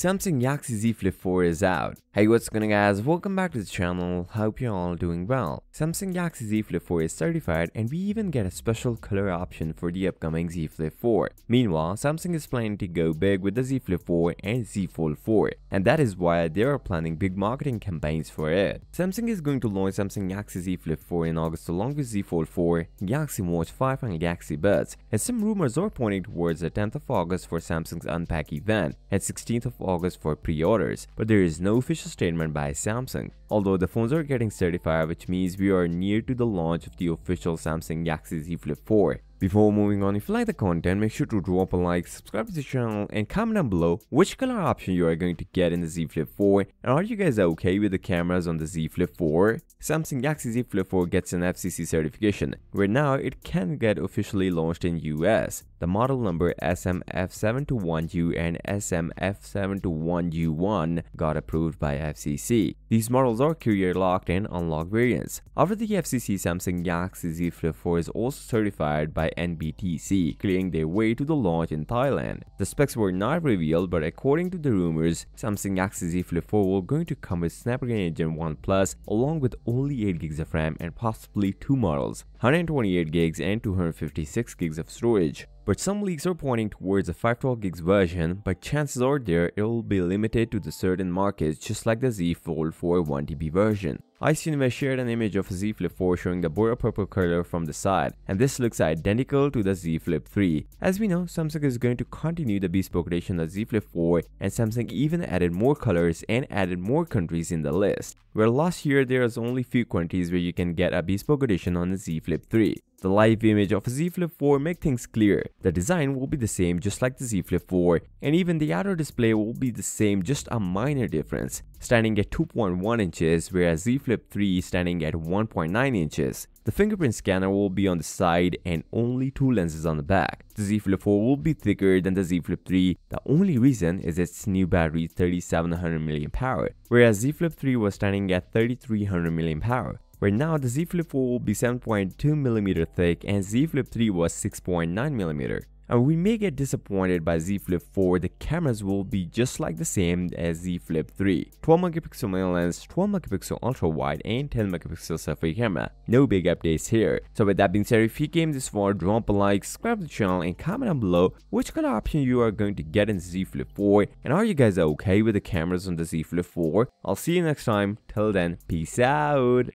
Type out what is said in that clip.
Samsung Galaxy Z Flip 4 is out. Hey, what's going on guys, welcome back to the channel, hope you're all doing well. Samsung Galaxy Z Flip 4 is certified and we even get a special color option for the upcoming Z Flip 4. Meanwhile, Samsung is planning to go big with the Z Flip 4 and Z Fold 4, and that is why they are planning big marketing campaigns for it. Samsung is going to launch Samsung Galaxy Z Flip 4 in August along with Z Fold 4, Galaxy Watch 5 and Galaxy Buds, and some rumors are pointing towards the 10th of August for Samsung's Unpack event and 16th of August for pre-orders, but there is no official statement by Samsung. Although the phones are getting certified, which means we are near to the launch of the official Samsung Galaxy Z Flip 4. Before moving on, if you like the content, make sure to drop a like, subscribe to the channel, and comment down below which color option you are going to get in the Z Flip 4, and are you guys okay with the cameras on the Z Flip 4? Samsung Galaxy Z Flip 4 gets an FCC certification, where now it can get officially launched in US. The model number SMF721U and SMF721U1 got approved by FCC. These models are courier locked and unlocked variants. After the FCC, Samsung Galaxy Z Flip 4 is also certified by NBTC, clearing their way to the launch in Thailand. The specs were not revealed, but according to the rumors, Samsung Galaxy Z Flip 4 will going to come with Snapdragon Gen 1 Plus along with only 8GB of RAM and possibly two models, 128GB and 256GB of storage. But some leaks are pointing towards a 512GB version, but chances are there it will be limited to the certain markets just like the Z Fold 4 1TB version. iCinema shared an image of a Z Flip 4 showing the Bora purple color from the side, and this looks identical to the Z Flip 3. As we know, Samsung is going to continue the bespoke edition of Z Flip 4, and Samsung even added more colors and added more countries in the list. Where last year there was only few countries where you can get a bespoke edition on the Z Flip 3. The live image of a Z Flip 4 make things clear. The design will be the same just like the Z Flip 4, and even the outer display will be the same, just a minor difference, standing at 2.1 inches whereas Z Flip 3 is standing at 1.9 inches. The fingerprint scanner will be on the side and only two lenses on the back. The Z Flip 4 will be thicker than the Z Flip 3. The only reason is its new battery 3700 mAh, whereas Z Flip 3 was standing at 3300 mAh. Where now the Z Flip 4 will be 7.2mm thick and Z Flip 3 was 6.9mm. And we may get disappointed by Z Flip 4, the cameras will be just like the same as Z Flip 3. 12MP main lens, 12MP ultra wide and 10MP selfie camera. No big updates here. So with that being said, if you came this far, drop a like, subscribe to the channel and comment down below which color option you are going to get in the Z Flip 4, and are you guys okay with the cameras on the Z Flip 4? I'll see you next time. Till then, peace out.